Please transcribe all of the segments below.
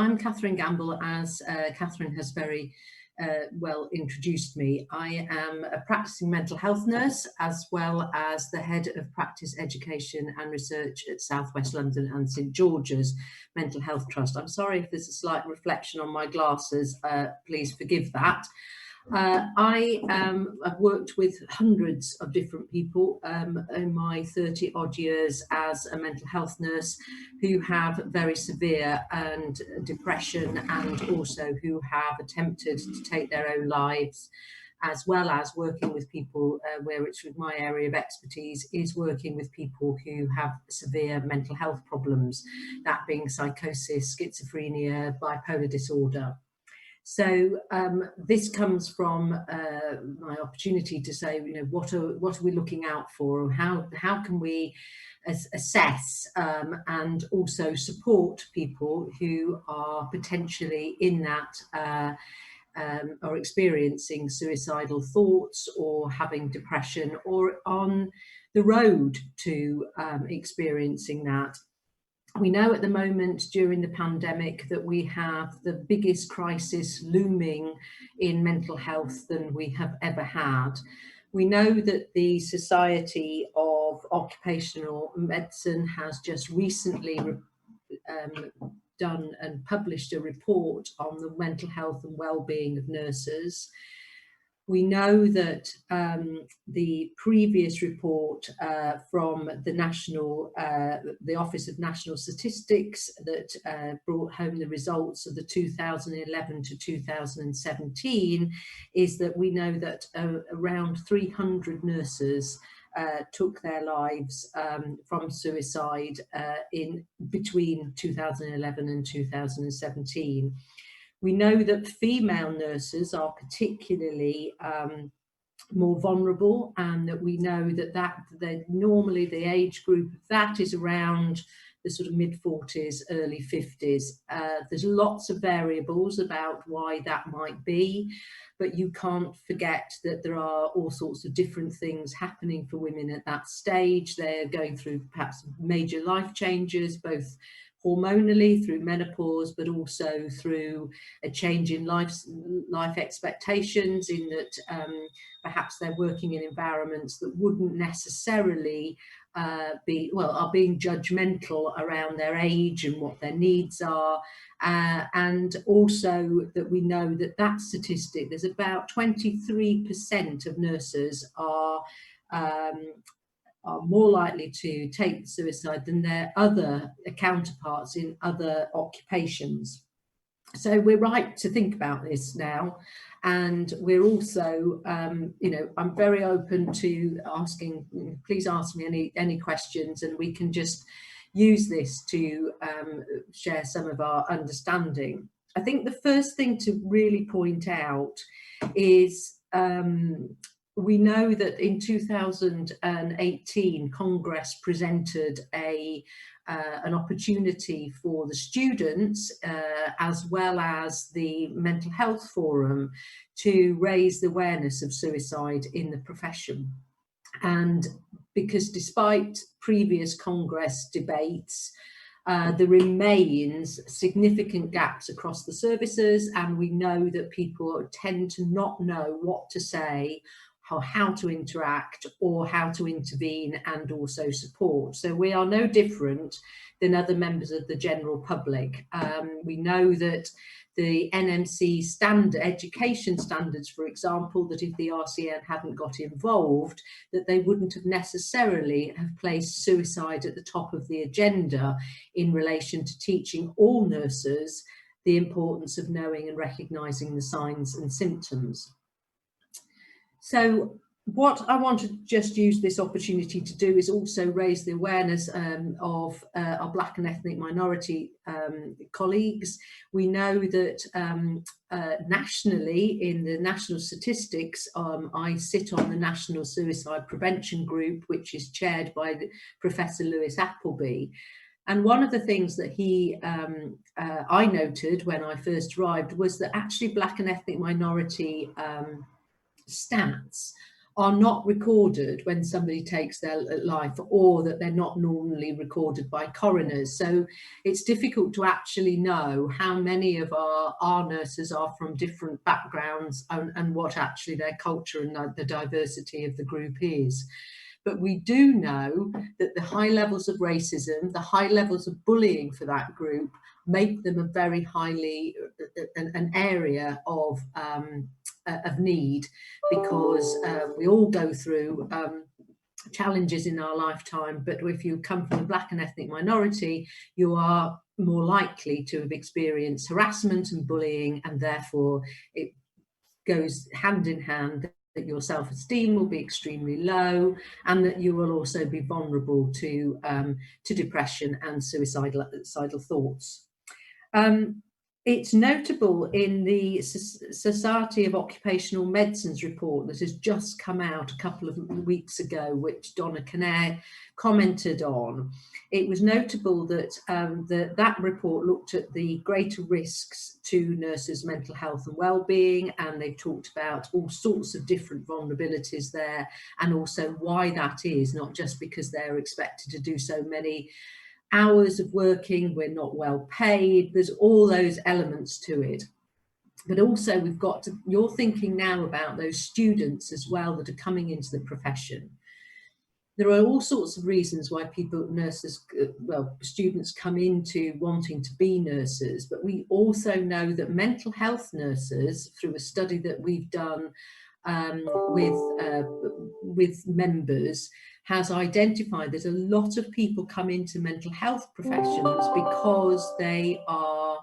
I'm Catherine Gamble, as Catherine has very well introduced me. I am a practicing mental health nurse, as well as the head of practice education and research at South West London and St George's Mental Health Trust. I'm sorry if there's a slight reflection on my glasses, please forgive that. I've worked with hundreds of different people in my 30 odd years as a mental health nurse who have very severe and depression, and also who have attempted to take their own lives, as well as working with people where it's with my area of expertise is working with people who have severe mental health problems, that being psychosis, schizophrenia, bipolar disorder. So this comes from my opportunity to say, you know, what are we looking out for, or how can we assess and also support people who are potentially in that or experiencing suicidal thoughts, or having depression, or on the road to experiencing that. We know at the moment during the pandemic that we have the biggest crisis looming in mental health than we have ever had. We know that the Society of Occupational Medicine has just recently done and published a report on the mental health and well-being of nurses. We know that the previous report from the Office of National Statistics that brought home the results of the 2011 to 2017 is that we know that around 300 nurses took their lives from suicide in between 2011 and 2017. We know that female nurses are particularly more vulnerable, and that we know that normally the age group of that is around the sort of mid-40s, early 50s. There's lots of variables about why that might be, but you can't forget that there are all sorts of different things happening for women at that stage. They're going through perhaps major life changes, both hormonally through menopause, but also through a change in life expectations, in that perhaps they're working in environments that wouldn't necessarily are being judgmental around their age and what their needs are. And also that we know that statistic, there's about 23% of nurses are more likely to take suicide than their other counterparts in other occupations. So we're right to think about this now, and we're also, I'm very open to asking. Please ask me any questions, and we can just use this to share some of our understanding. I think the first thing to really point out is we know that in 2018, Congress presented an opportunity for the students, as well as the Mental Health Forum, to raise the awareness of suicide in the profession. And because despite previous Congress debates, there remains significant gaps across the services, and we know that people tend to not know what to say, how to interact, or how to intervene and also support. So we are no different than other members of the general public. We know that the NMC education standards, for example, that if the RCN hadn't got involved, that they wouldn't have necessarily have placed suicide at the top of the agenda in relation to teaching all nurses the importance of knowing and recognising the signs and symptoms. So what I want to just use this opportunity to do is also raise the awareness of our Black and ethnic minority colleagues. We know that nationally, in the national statistics, I sit on the National Suicide Prevention Group, which is chaired by Professor Lewis Appleby. And one of the things that I noted when I first arrived was that actually Black and ethnic minority stats are not recorded when somebody takes their life, or that they're not normally recorded by coroners. So it's difficult to actually know how many of our nurses are from different backgrounds, and what actually their culture and the diversity of the group is. But we do know that the high levels of racism, the high levels of bullying for that group, make them a very highly an area of need, because we all go through challenges in our lifetime. But if you come from a Black and ethnic minority, you are more likely to have experienced harassment and bullying, and therefore it goes hand in hand that your self-esteem will be extremely low, and that you will also be vulnerable to depression and suicidal thoughts. It's notable in the Society of Occupational Medicine's report that has just come out a couple of weeks ago, which Donna Kinnair commented on. It was notable that that report looked at the greater risks to nurses' mental health and well-being, and they've talked about all sorts of different vulnerabilities there, and also why that is, not just because they're expected to do so many hours of working, we're not well paid, there's all those elements to it. But also we've got to, you're thinking now about those students as well that are coming into the profession. There are all sorts of reasons why students come into wanting to be nurses, but we also know that mental health nurses, through a study that we've done with members, has identified that a lot of people come into mental health professions because they are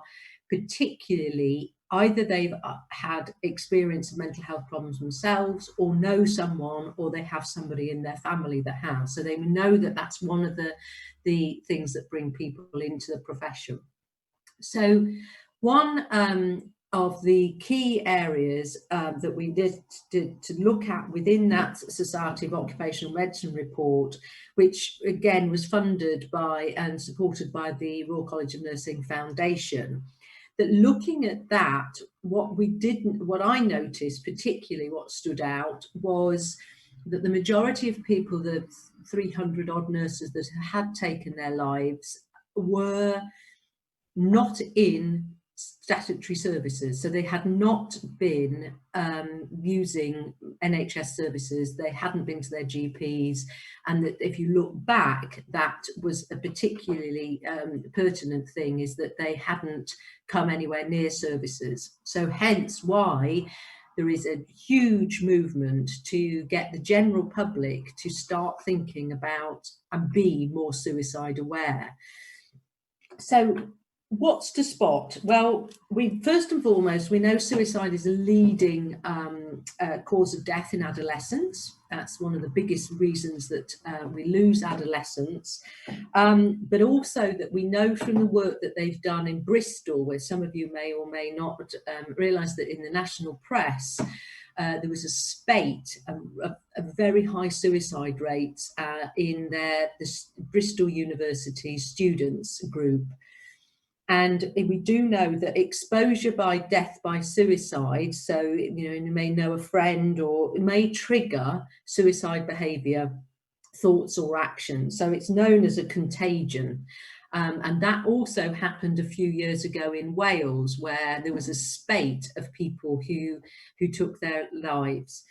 particularly, either they've had experience of mental health problems themselves, or know someone, or they have somebody in their family that has. So they know that that's one of the things that bring people into the profession. So one of the key areas that we did to look at within that Society of Occupational Medicine report, which again was funded by and supported by the Royal College of Nursing Foundation, that looking at that, what I noticed, particularly what stood out, was that the majority of people, the 300 odd nurses that had taken their lives, were not in statutory services. So they had not been using NHS services, they hadn't been to their GPs, and that if you look back, that was a particularly pertinent thing, is that they hadn't come anywhere near services. So hence why there is a huge movement to get the general public to start thinking about and be more suicide aware. So what's to spot? Well, first and foremost, we know suicide is a leading cause of death in adolescents. That's one of the biggest reasons that we lose adolescents. But also that we know from the work that they've done in Bristol, where some of you may or may not realise that in the national press, there was a spate of very high suicide rates in the Bristol University students group. And we do know that exposure by death by suicide, so you may know a friend, or it may trigger suicide behaviour, thoughts or actions. So it's known as a contagion. And that also happened a few years ago in Wales, where there was a spate of people who took their lives.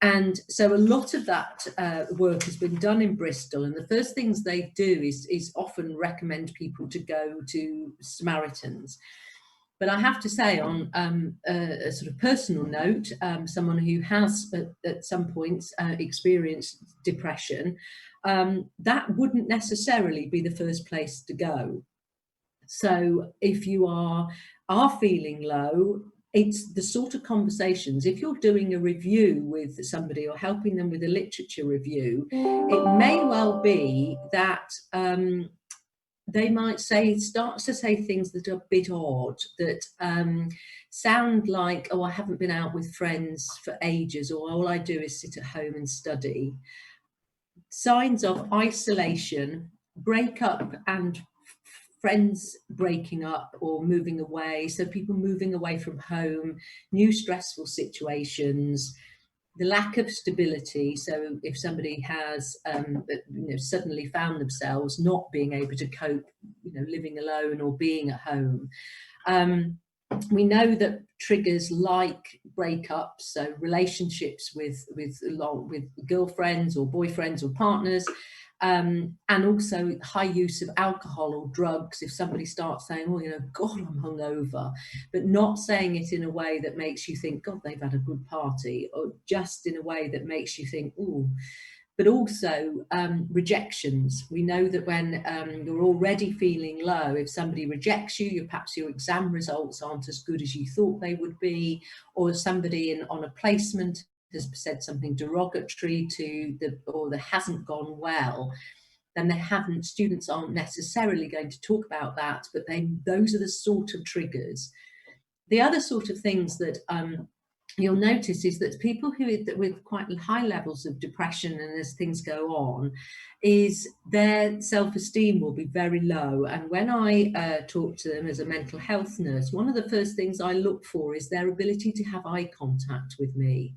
And so a lot of that work has been done in Bristol, and the first things they do is often recommend people to go to Samaritans. But I have to say, on a sort of personal note, someone who has at some points experienced depression, that wouldn't necessarily be the first place to go. So if you are feeling low, it's the sort of conversations, if you're doing a review with somebody or helping them with a literature review, it may well be that they might start to say things that are a bit odd, that sound like, oh, I haven't been out with friends for ages, or all I do is sit at home and study. Signs of isolation, breakup, and friends breaking up or moving away. So people moving away from home, new stressful situations, the lack of stability. So if somebody has suddenly found themselves not being able to cope, living alone or being at home, we know that triggers like breakups, so relationships with girlfriends or boyfriends or partners, and also high use of alcohol or drugs. If somebody starts saying, "Oh, God, I'm hungover," but not saying it in a way that makes you think, "God, they've had a good party," or just in a way that makes you think, "Ooh." But also rejections. We know that when you're already feeling low, if somebody rejects you, perhaps your exam results aren't as good as you thought they would be, or somebody on a placement has said something derogatory or that hasn't gone well, then students aren't necessarily going to talk about that, but those are the sort of triggers. The other sort of things that you'll notice is that people with quite high levels of depression, and as things go on, is their self-esteem will be very low. And when I talk to them as a mental health nurse, one of the first things I look for is their ability to have eye contact with me.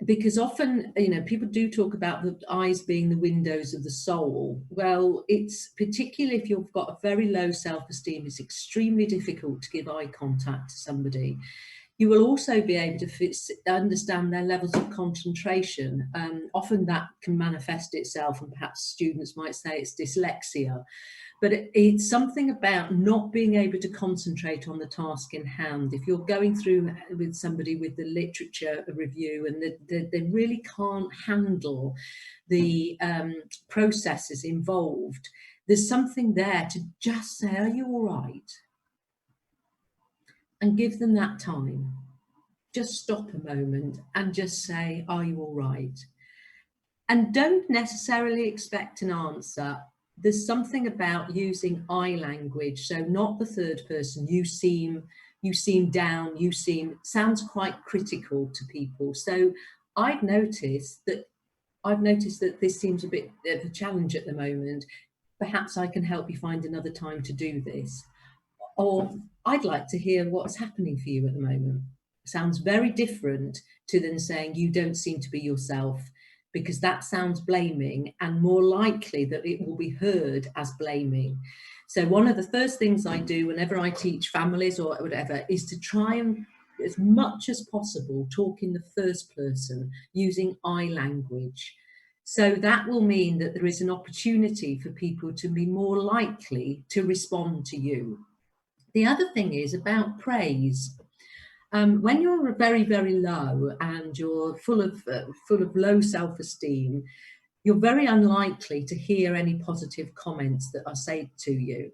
Because often, people do talk about the eyes being the windows of the soul. Well, it's particularly if you've got a very low self-esteem, it's extremely difficult to give eye contact to somebody. You will also be able to understand their levels of concentration. Often that can manifest itself, and perhaps students might say it's dyslexia. But it's something about not being able to concentrate on the task in hand. If you're going through with somebody with the literature review and they really can't handle the processes involved, there's something there to just say, "Are you all right?" And give them that time. Just stop a moment and just say, "Are you all right?" And don't necessarily expect an answer. There's something about using I language, so not the third person. You seem down, sounds quite critical to people. So I've noticed that this seems a bit of a challenge at the moment. Perhaps I can help you find another time to do this. Or I'd like to hear what's happening for you at the moment. Sounds very different to then saying you don't seem to be yourself, because that sounds blaming, and more likely that it will be heard as blaming. So one of the first things I do whenever I teach families or whatever is to try and, as much as possible, talk in the first person using I language. So that will mean that there is an opportunity for people to be more likely to respond to you. The other thing is about praise. When you're very, very low and you're full of low self-esteem, you're very unlikely to hear any positive comments that are said to you.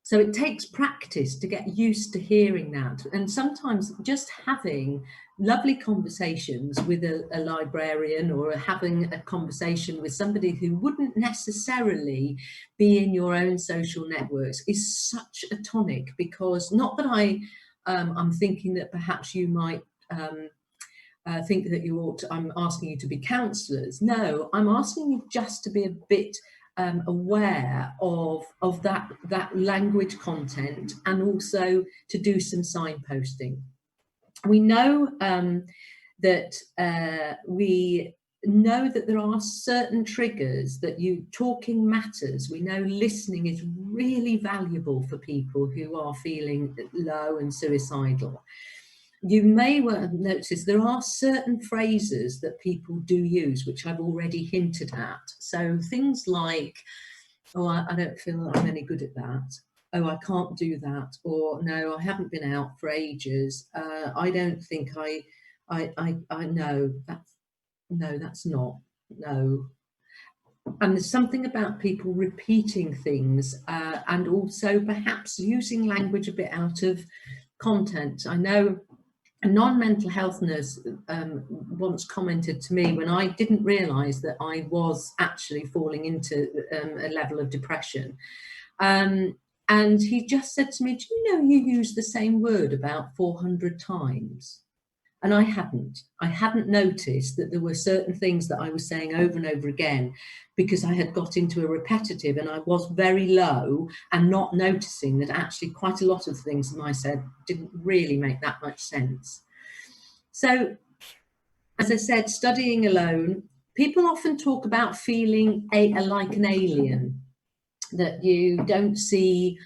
So it takes practice to get used to hearing that. And sometimes just having lovely conversations with a librarian, or having a conversation with somebody who wouldn't necessarily be in your own social networks is such a tonic. Because not that I'm thinking that perhaps you might think that I'm asking you to be counsellors. No, I'm asking you just to be a bit aware of that language content, and also to do some signposting. We know that there are certain triggers that talking matters. We know listening is really valuable for people who are feeling low and suicidal. You may well have noticed there are certain phrases that people do use, which I've already hinted at. So things like, "Oh, I don't feel I'm any good at that. Oh, I can't do that." Or, "No, I haven't been out for ages. I don't think I know that's, no, that's not, no." And there's something about people repeating things, and also perhaps using language a bit out of content. I know a non-mental health nurse once commented to me when I didn't realise that I was actually falling into a level of depression. And he just said to me, "Do you know you use the same word about 400 times?" And I hadn't noticed that there were certain things that I was saying over and over again, because I had got into a repetitive, and I was very low, and not noticing that actually quite a lot of things that I said didn't really make that much sense. So As I said, studying alone, people often talk about feeling like an alien, that you don't see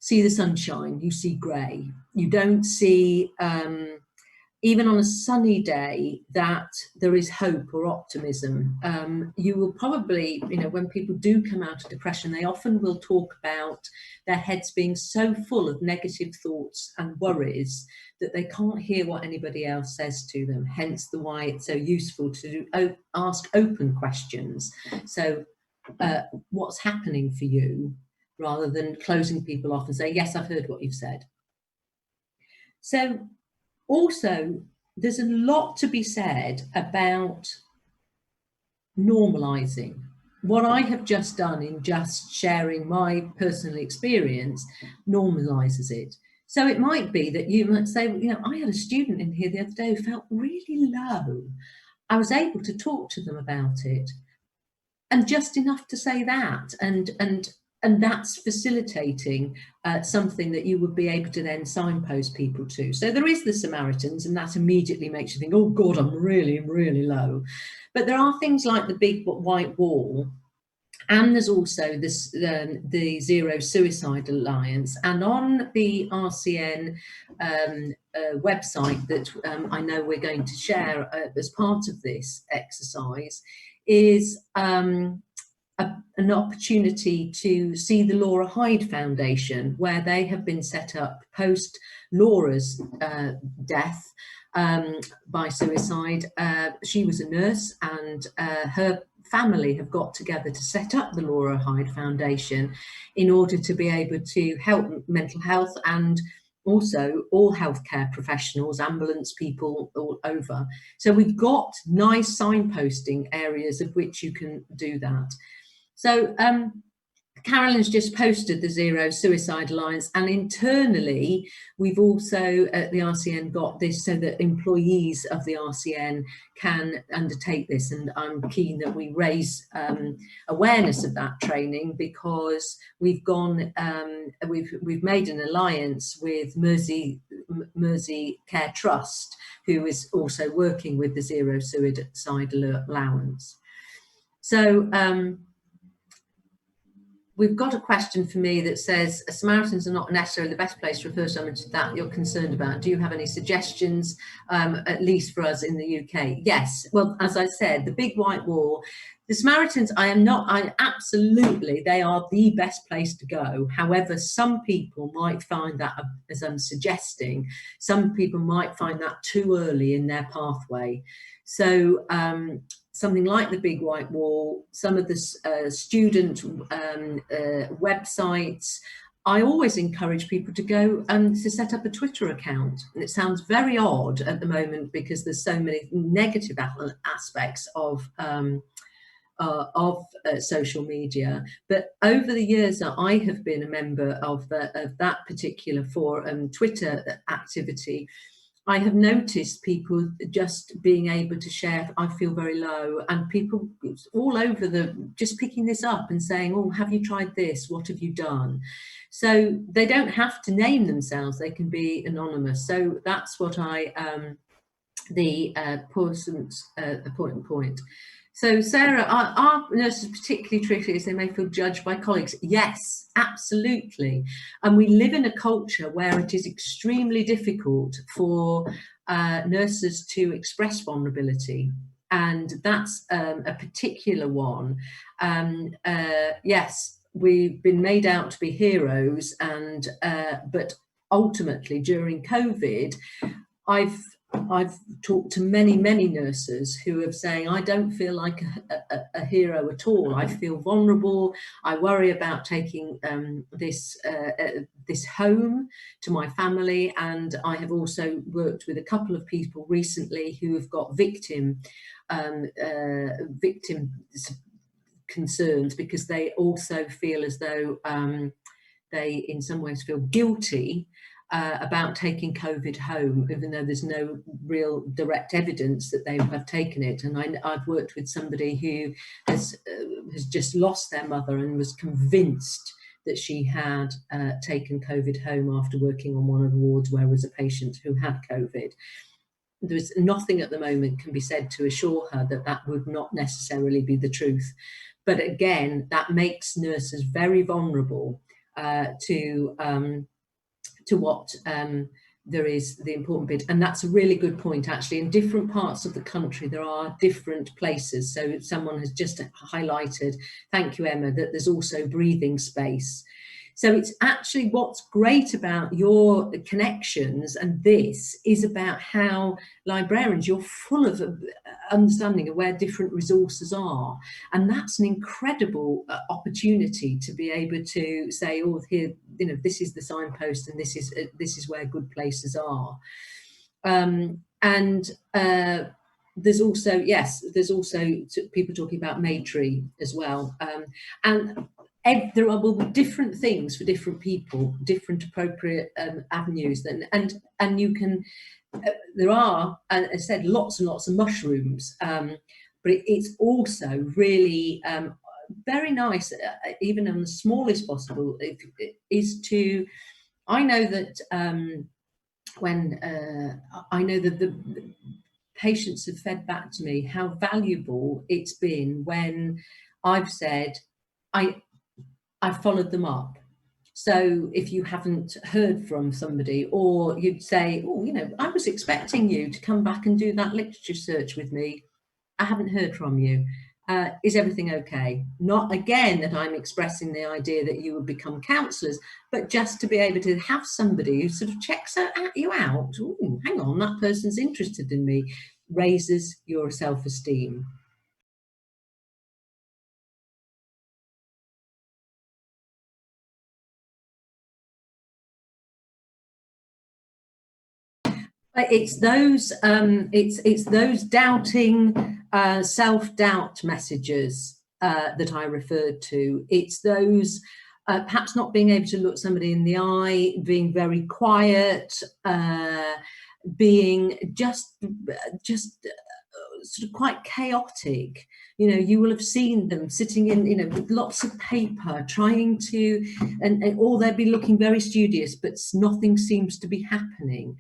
the sunshine, you see grey. You don't see, even on a sunny day, that there is hope or optimism. You will probably, when people do come out of depression, they often will talk about their heads being so full of negative thoughts and worries that they can't hear what anybody else says to them, hence the why it's so useful to ask open questions. So what's happening for you, rather than closing people off and say, yes, I've heard what you've said. So also, there's a lot to be said about normalizing. What I have just done in just sharing my personal experience normalizes it. So it might be that you might say, I had a student in here the other day who felt really low. I was able to talk to them about it, and just enough to say that, and that's facilitating something that you would be able to then signpost people to. So there is the Samaritans, and that immediately makes you think, oh God, I'm really, really low. But there are things like the big white wall, and there's also this the Zero Suicide Alliance, and on the RCN website that I know we're going to share as part of this exercise is an opportunity to see the Laura Hyde Foundation, where they have been set up post Laura's death by suicide. She was a nurse, and her family have got together to set up the Laura Hyde Foundation in order to be able to help mental health and also all healthcare professionals, ambulance people all over. So we've got nice signposting areas of which you can do that. So Carolyn's just posted the Zero Suicide Alliance, and internally we've also at the RCN got this so that employees of the RCN can undertake this, and I'm keen that we raise awareness of that training, because we've gone we've made an alliance with Mersey Care Trust, who is also working with the Zero Suicide Allowance. So we've got a question for me that says, Samaritans are not necessarily the best place to refer someone to that you're concerned about. Do you have any suggestions, at least for us in the UK? Yes. Well, as I said, the big white wall, the Samaritans, absolutely, they are the best place to go. However, some people might find that, as I'm suggesting, some people might find that too early in their pathway. So something like the big white wall, some of the student websites. I always encourage people to go to set up a Twitter account. And it sounds very odd at the moment because there's so many negative aspects of social media. But over the years that I have been a member of that particular Twitter activity, I have noticed people just being able to share, I feel very low, and people all over just picking this up and saying, oh, have you tried this? What have you done? So they don't have to name themselves, they can be anonymous. So that's what the important point. So Sarah, are nurses particularly tricky as they may feel judged by colleagues? Yes, absolutely. And we live in a culture where it is extremely difficult for nurses to express vulnerability. And that's a particular one. Yes, we've been made out to be heroes, and but ultimately during COVID, I've talked to many nurses who are saying, I don't feel like a hero at all. I feel vulnerable. I worry about taking this home to my family. And I have also worked with a couple of people recently who have got victim concerns, because they also feel as though they in some ways feel guilty about taking COVID home, even though there's no real direct evidence that they have taken it. And I've worked with somebody who has just lost their mother and was convinced that she had taken COVID home after working on one of the wards where was a patient who had COVID. there's nothing at the moment can be said to assure her that that would not necessarily be the truth. But again, that makes nurses very vulnerable to what there is the important bit. And that's a really good point, actually. In different parts of the country, there are different places. So someone has just highlighted, thank you, Emma, that there's also breathing space. So it's actually what's great about your connections, and this is about how librarians, you're full of understanding of where different resources are. And that's an incredible opportunity to be able to say, oh, here, you know, this is the signpost and this is where good places are. There's also, yes, there's also people talking about Maitri as well. And there are will be different things for different people, different appropriate avenues, and you can. There are, as I said, lots and lots of mushrooms, but it's also really very nice, even on the smallest possible, is to. I know that when I know that the patients have fed back to me how valuable it's been when I've said, I followed them up. So if you haven't heard from somebody, or you'd say, oh, you know, I was expecting you to come back and do that literature search with me. I haven't heard from you. Is everything okay? Not again that I'm expressing the idea that you would become counsellors, but just to be able to have somebody who sort of checks you out. Ooh, hang on, that person's interested in me, raises your self-esteem. It's those doubting, self-doubt messages that I referred to. It's those perhaps not being able to look somebody in the eye, being very quiet, being just sort of quite chaotic. You know, you will have seen them sitting in, you know, with lots of paper, trying to, or they'll be looking very studious, but nothing seems to be happening.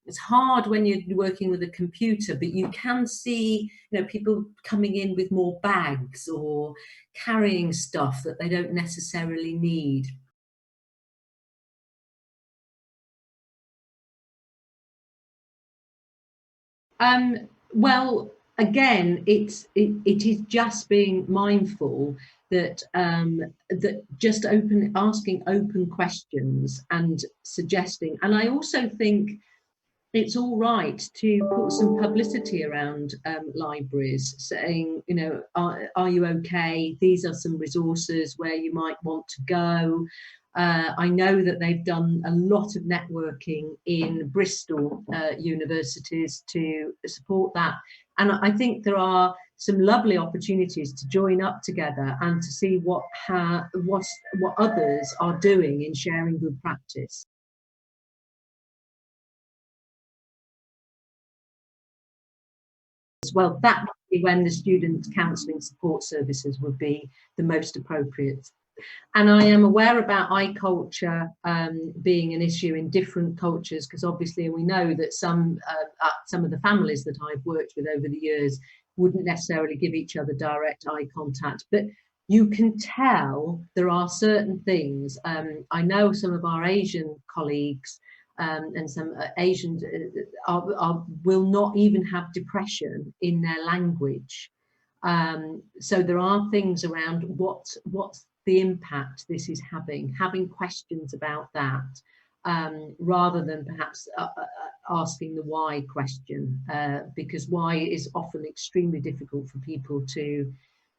It's hard when you're working with a computer, but you can see, you know, people coming in with more bags or carrying stuff that they don't necessarily need. Well, again, it is just being mindful that that just asking open questions and suggesting. And I also think it's all right to put some publicity around libraries, saying, you know, are you okay? These are some resources where you might want to go. I know that they've done a lot of networking in Bristol universities to support that. And I think there are some lovely opportunities to join up together and to see what others are doing in sharing good practice. Well, that would be when the student counselling support services would be the most appropriate. And I am aware about eye culture being an issue in different cultures, because obviously we know that some of the families that I've worked with over the years wouldn't necessarily give each other direct eye contact, but you can tell there are certain things. I know some of our Asian colleagues and some Asians will not even have depression in their language. So there are things around what's the impact this is having questions about that, rather than perhaps asking the why question, because why is often extremely difficult for people to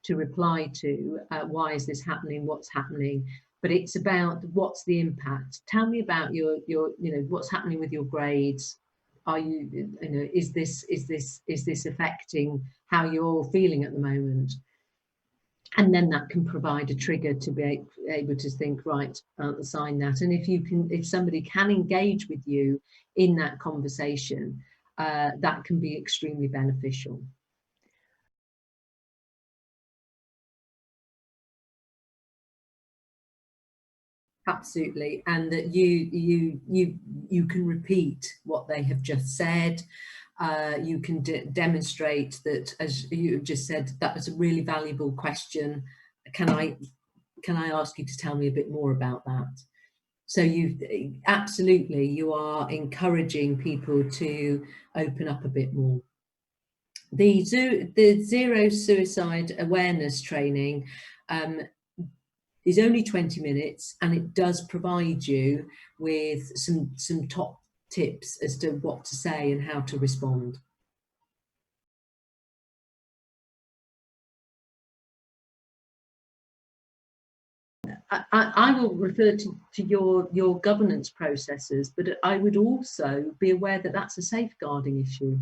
reply to. Why is this happening? What's happening? But it's about what's the impact. Tell me about your you know, what's happening with your grades. Are you, you know, is this affecting how you're feeling at the moment? And then that can provide a trigger to be able to think, right, I'll assign that. And if somebody can engage with you in that conversation, that can be extremely beneficial. Absolutely, and that you can repeat what they have just said. You can demonstrate that, as you just said, that was a really valuable question. Can I ask you to tell me a bit more about that? So you absolutely, you are encouraging people to open up a bit more. The zero suicide awareness training is only 20 minutes, and it does provide you with some top tips as to what to say and how to respond. I will refer to your governance processes, but I would also be aware that that's a safeguarding issue.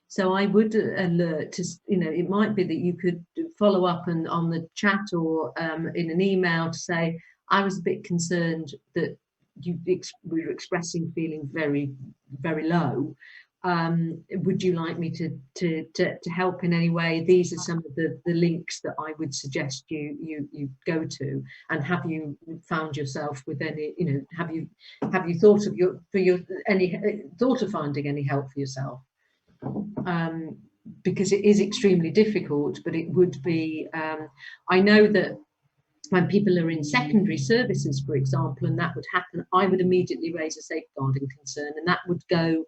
So I would alert to, it might be that you could follow up and on the chat or in an email to say, I was a bit concerned that you were expressing feeling very, very low. Would you like me to help in any way? These are some of the links that I would suggest you go to. And have you found yourself with any, have you thought of thought of finding any help for yourself? Because it is extremely difficult, but it would be, I know that when people are in secondary services, for example, and that would happen, I would immediately raise a safeguarding concern, and that would go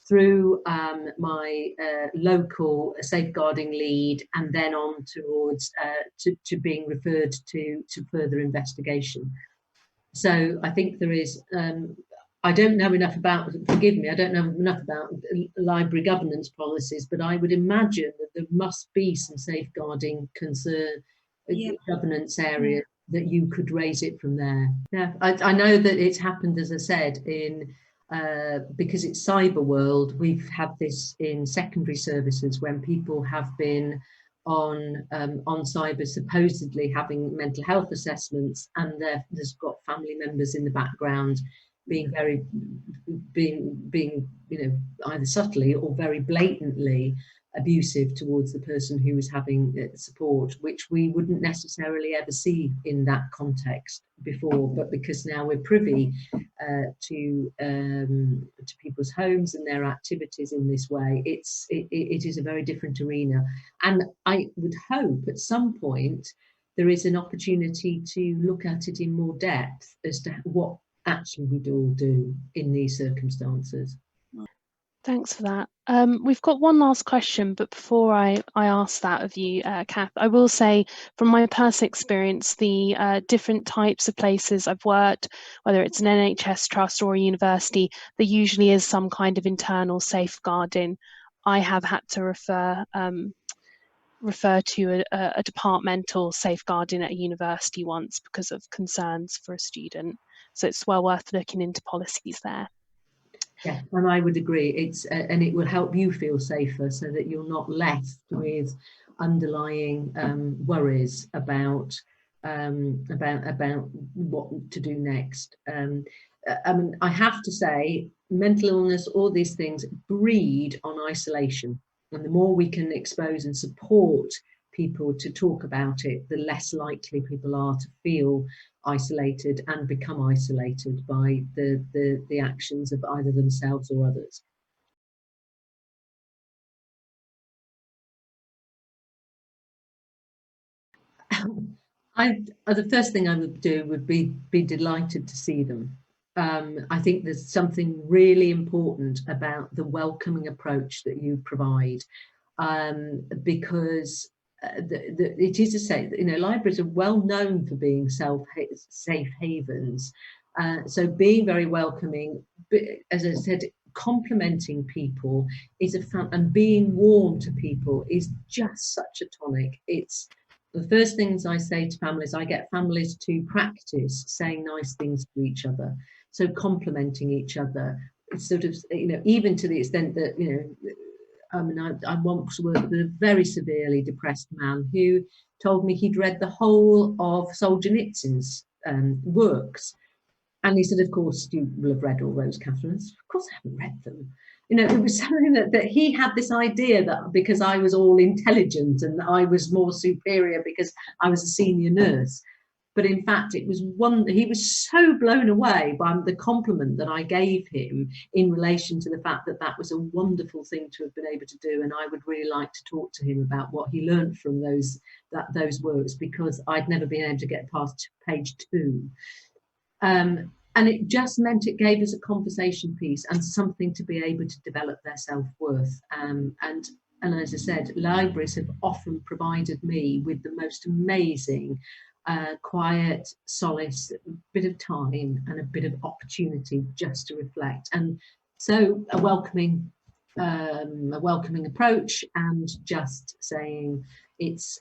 through my local safeguarding lead and then on towards to being referred to further investigation. So I think there is, I don't know enough about, forgive me, I don't know enough about library governance policies, but I would imagine that there must be some safeguarding concern, governance area that you could raise it from there. Yeah, I know that it's happened, as I said, in because it's cyber world, we've had this in secondary services when people have been on cyber supposedly having mental health assessments, and there's got family members in the background being either subtly or very blatantly abusive towards the person who was having support, which we wouldn't necessarily ever see in that context before, but because now we're privy to people's homes and their activities in this way, it is a very different arena. And I would hope at some point there is an opportunity to look at it in more depth as to what actually we'd all do in these circumstances. Thanks for that. We've got one last question, but before I ask that of you, Cath, I will say from my personal experience, the different types of places I've worked, whether it's an NHS trust or a university, there usually is some kind of internal safeguarding. I have had to refer to a departmental safeguarding at a university once because of concerns for a student. So it's well worth looking into policies there. Yeah, and I would agree. It's and it will help you feel safer, so that you're not left with underlying worries about what to do next. I mean, I have to say, mental illness, all these things breed on isolation, and the more we can expose and support people to talk about it, the less likely people are to feel isolated and become isolated by the actions of either themselves or others. The first thing I would do would be delighted to see them. I think there's something really important about the welcoming approach that you provide, because it is a safe, libraries are well known for being safe havens. So being very welcoming, as I said, complimenting people is and being warm to people is just such a tonic. It's the first things I say to families. I get families to practice saying nice things to each other. So complimenting each other, it's sort of, even to the extent that, I once worked with a very severely depressed man who told me he'd read the whole of Solzhenitsyn's works. And he said, of course, you will have read all those, Catherine. Of course I haven't read them. It was something that he had this idea that because I was all intelligent and I was more superior because I was a senior nurse. But in fact, it was he was so blown away by the compliment that I gave him in relation to the fact that that was a wonderful thing to have been able to do, and I would really like to talk to him about what he learned from those works, because I'd never been able to get past page 2. And it just meant it gave us a conversation piece and something to be able to develop their self-worth. And as I said, libraries have often provided me with the most amazing, quiet solace, a bit of time and a bit of opportunity just to reflect. And so a welcoming approach, and just saying it's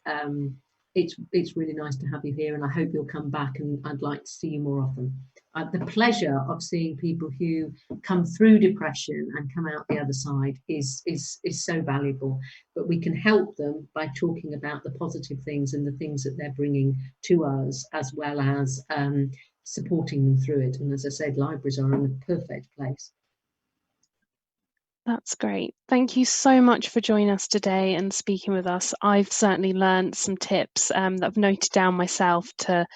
really nice to have you here, and I hope you'll come back, and I'd like to see you more often. The pleasure of seeing people who come through depression and come out the other side is so valuable. But we can help them by talking about the positive things and the things that they're bringing to us, as well as supporting them through it. And as I said, libraries are in a perfect place. That's great. Thank you so much for joining us today and speaking with us. I've certainly learned some tips that I've noted down myself to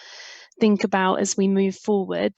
think about as we move forward.